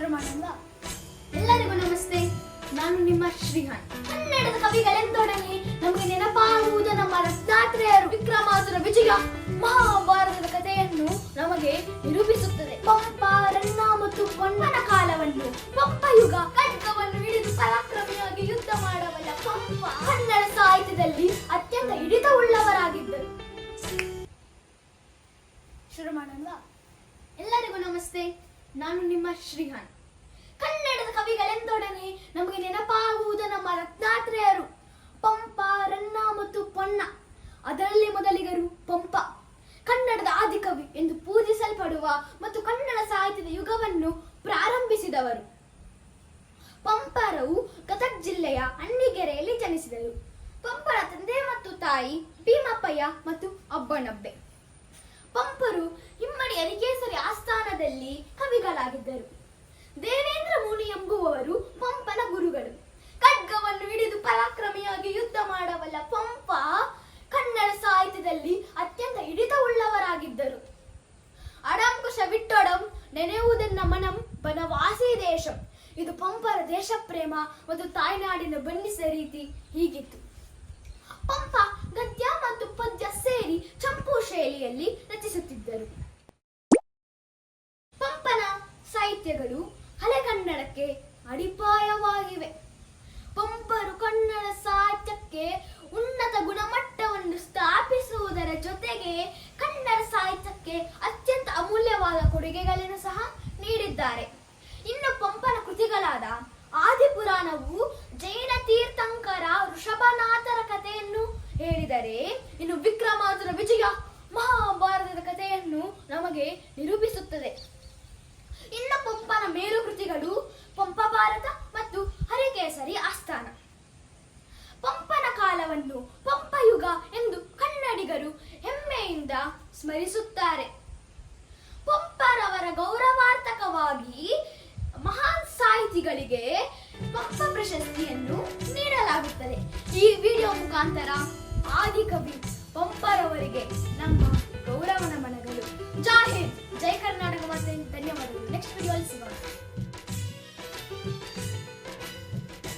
ಶುರು ಮಾಡೋಣ. ಎಲ್ಲರಿಗೂ ನಮಸ್ತೆ. ನಾನು ನಿಮ್ಮ ಶ್ರೀಹಾನ್. ಕನ್ನಡದ ಕವಿಗಳೆಂದೊಡನೆ ನಮಗೆ ನೆನಪಾಗುವುದು ನಮ್ಮ ರತ್ನಾತ್ರೇಯರು. ವಿಕ್ರಮಾಸುರ ವಿಜಯ ಮಹಾಭಾರತದ ಕಥೆಯನ್ನು ನಮಗೆ ನಿರೂಪಿಸುತ್ತದೆ. ಪಂಪ, ರನ್ನ ಮತ್ತು ಪೊನ್ನನ ಕಾಲವನ್ನು, ಪಂಪ ಯುಗ, ಖಡ್ಗವನ್ನು ಹಿಡಿದು ಪರಾಕ್ರಮಿಯಾಗಿ ಯುದ್ಧ ಮಾಡಬಲ್ಲ ಪಂಪ ಕನ್ನಡ ಸಾಹಿತ್ಯದಲ್ಲಿ ಅತ್ಯಂತ ಹಿಡಿತವುಳ್ಳವರಾಗಿದ್ದರು. ಶುರು ಮಾಡೋಣ. ಎಲ್ಲರಿಗೂ ನಮಸ್ತೆ. ನಾನು ನಿಮ್ಮ ಶ್ರೀಹಾನ್. ಕನ್ನಡದ ಕವಿಗಳೆಂದೊಡನೆ ನಮಗೆ ನೆನಪಾಗುವುದು ನಮ್ಮ ರತ್ನಾತ್ರೇಯರು. ಪಂಪ, ರನ್ನ ಮತ್ತು ಪೊನ್ನ. ಅದರಲ್ಲಿ ಮೊದಲಿಗರು ಪಂಪ, ಕನ್ನಡದ ಆದಿಕವಿ ಎಂದು ಪೂಜಿಸಲ್ಪಡುವ ಮತ್ತು ಕನ್ನಡ ಸಾಹಿತ್ಯದ ಯುಗವನ್ನು ಪ್ರಾರಂಭಿಸಿದವರು. ಪಂಪರವು ಗದಗ ಜಿಲ್ಲೆಯ ಅಣ್ಣಿಗೆರೆಯಲ್ಲಿ ಜನಿಸಿದರು. ಪಂಪರ ತಂದೆ ಮತ್ತು ತಾಯಿ ಭೀಮಪ್ಪಯ್ಯ ಮತ್ತು ಅಬ್ಬನಬ್ಬೆ. ಪಂಪರು ಹಿಮ್ಮಡಿ ಅರಿಕೇಸರಿ ಆಸ್ಥಾನದಲ್ಲಿ ಕವಿಗಳಾಗಿದ್ದರು. ದೇವೇಂದ್ರ ಮುನಿ ಎಂಬುವವರು ಪಂಪನ ಗುರುಗಳು. ಖಡ್ಗವನ್ನು ಹಿಡಿದು ಪರಾಕ್ರಮಿಯಾಗಿ ಯುದ್ಧ ಮಾಡಬಲ್ಲ ಪಂಪ ಕನ್ನಡ ಸಾಹಿತ್ಯದಲ್ಲಿ ಅತ್ಯಂತ ಹಿಡಿತವುಳ್ಳವರಾಗಿದ್ದರು. ಅಡಂಕುಶ ವಿಟ್ಟೊಡಂ ನೆನೆಯುವುದನ್ನ ಮನಂ ಬನವಾಸಿ ದೇಶಂ. ಇದು ಪಂಪರ ದೇಶ ಪ್ರೇಮ ಮತ್ತು ತಾಯ್ನಾಡಿನ ಬಣ್ಣಿಸ ರೀತಿ ಹೀಗಿತ್ತು. ಪಂಪ ಗದ್ಯ ಮತ್ತು ಪದ್ಯ ಸೇರಿ ಚಂಪು ಶೈಲಿಯಲ್ಲಿ ರಚಿಸುತ್ತಿದ್ದರು. ಪಂಪನ ಸಾಹಿತ್ಯಗಳು ಹಳೆಗನ್ನಡಕ್ಕೆ ಅಡಿಪಾಯವಾಗಿವೆ. ಪಂಪರು ಕನ್ನಡ ಸಾಹಿತ್ಯಕ್ಕೆ ಉನ್ನತ ಗುಣಮಟ್ಟವನ್ನು ಸ್ಥಾಪಿಸುವುದರ ಜೊತೆಗೆ ಕನ್ನಡ ಸಾಹಿತ್ಯಕ್ಕೆ ಅತ್ಯಂತ ಅಮೂಲ್ಯವಾದ ಕೊಡುಗೆಗಳನ್ನು ಸಹ ನೀಡಿದ್ದಾರೆ. ಇನ್ನು ಪಂಪನ ಕೃತಿಗಳಾದ ಆದಿಪುರಾಣವು ಜೈನ ತೀರ್ಥಂಕರ ಋಷಭನಾಥರ ಕಥೆಯನ್ನು ಹೇಳಿದರೆ, ಇನ್ನು ವಿಕ್ರಮಾಸುರ ವಿಜಯ ಮಹಾಭಾರತದ ಕಥೆಯನ್ನು ನಮಗೆ ನಿರೂಪಿಸುತ್ತದೆ. ಇನ್ನು ಪಂಪನ ಮೇರು ಕೃತಿಗಳು ಪಂಪ ಭಾರತ ಮತ್ತು ಹರಿಕೇಸರಿ ಆಸ್ಥಾನ. ಪಂಪನ ಕಾಲವನ್ನು ಪಂಪ ಯುಗ ಎಂದು ಕನ್ನಡಿಗರು ಹೆಮ್ಮೆಯಿಂದ ಸ್ಮರಿಸುತ್ತಾರೆ. ಪಂಪರವರ ಗೌರವಾರ್ಥಕವಾಗಿ ಮಹಾನ್ ಸಾಹಿತಿಗಳಿಗೆ ಪಂಪ ಪ್ರಶಸ್ತಿಯನ್ನು ನೀಡಲಾಗುತ್ತದೆ. ಈ ವಿಡಿಯೋ ಮುಖಾಂತರ ಆದಿಕವಿ ಪಂಪರವರಿಗೆ